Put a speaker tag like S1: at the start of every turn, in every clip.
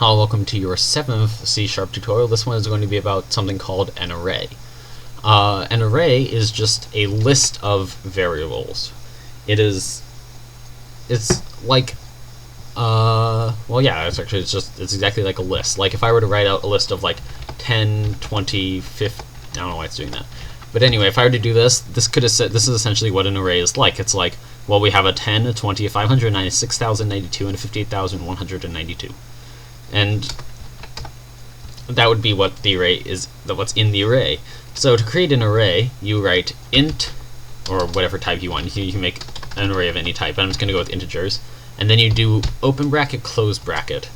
S1: Hello, welcome to your 7th C# tutorial. This one is going to be about something called an array. An array is just a list of variables. It's like, it's exactly like a list. Like if I were to write out a list of like 10, 20, 50, I don't know why it's doing that. But anyway, if I were to do this, this is essentially what an array is like. It's like, well, we have a 10, a 20, a 500, 96,092, and a 58,192. And that would be what the array is, what's in the array. So to create an array, you write int, or whatever type you want. You can make an array of any type, but I'm just going to go with integers. And then you do open bracket, close bracket.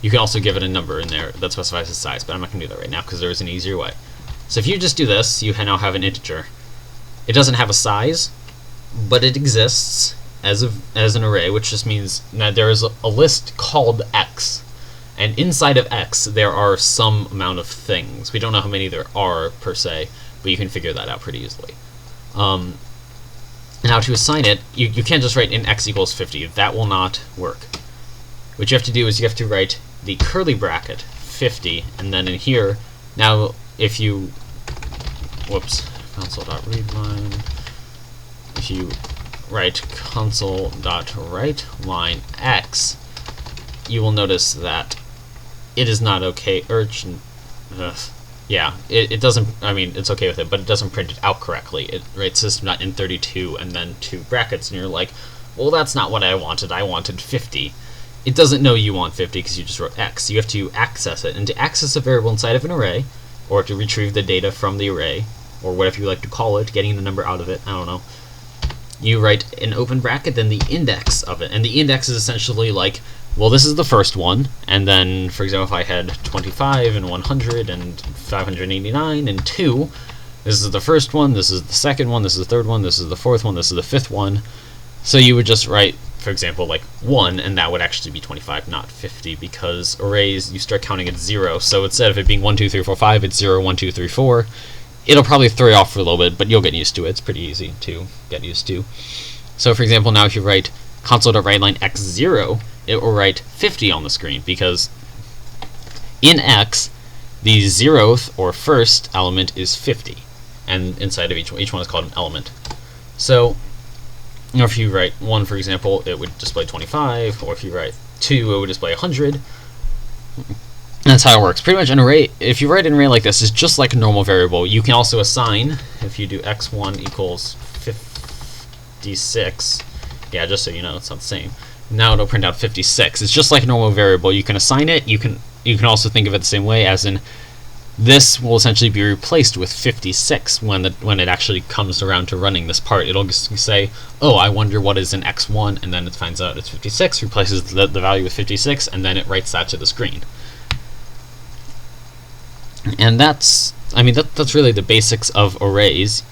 S1: You can also give it a number in there that specifies the size, but I'm not going to do that right now because there is an easier way. So if you just do this, you now have an integer. It doesn't have a size, but it exists as an array, which just means that there is a list called x. And inside of x, there are some amount of things. We don't know how many there are, per se, but you can figure that out pretty easily. Now, to assign it, you can't just write int x equals 50. That will not work. What you have to do is you have to write the curly bracket, 50, and then in here, now, if you... console.readline. If you write console.writeLine x, you will notice that it is not okay. It doesn't. I mean, it's okay with it, but it doesn't print it out correctly. It writes system.in32 and then two brackets, and you're like, well, that's not what I wanted. I wanted 50. It doesn't know you want 50 because you just wrote x. You have to access it, and to access a variable inside of an array, or to retrieve the data from the array, or whatever you like to call it, getting the number out of it. I don't know. You write an open bracket, then the index of it, and the index is essentially like, well, this is the first one, and then, for example, if I had 25 and 100 and 589 and 2, this is the first one, this is the second one, this is the third one, this is the fourth one, this is the fifth one. So you would just write, for example, like 1, and that would actually be 25, not 50, because arrays, you start counting at 0, so instead of it being 1, 2, 3, 4, 5, it's 0, 1, 2, 3, 4. It'll probably throw you off for a little bit, but you'll get used to it. It's pretty easy to get used to. So, for example, now if you write console.writeLine x0, it will write 50 on the screen, because in x, the 0th or first element is 50, and inside of each one is called an element. So, if you write 1, for example, it would display 25, or if you write 2, it would display 100. That's how it works. Pretty much an array, if you write an array like this, it's just like a normal variable. You can also assign, if you do x1 equals 56, yeah, just so you know, it's not the same. Now it'll print out 56. It's just like a normal variable. You can assign it. You can also think of it the same way, as in this will essentially be replaced with 56 when it actually comes around to running this part. It'll just say, oh, I wonder what is in x1, and then it finds out it's 56, replaces the value with 56, and then it writes that to the screen. And that's really the basics of arrays.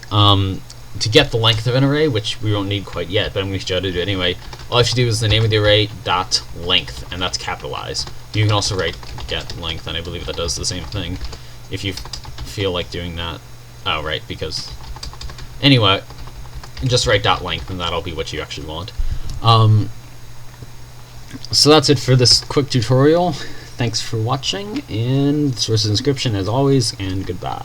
S1: To get the length of an array, which we won't need quite yet, but I'm going to show you how to do it anyway, all you have to do is the name of the array dot length, and that's capitalized. You can also write get length, and I believe that does the same thing if you feel like doing that. Oh, right, because anyway, just write dot length, and that'll be what you actually want. So that's it for this quick tutorial. Thanks for watching, and sources and description as always, and goodbye.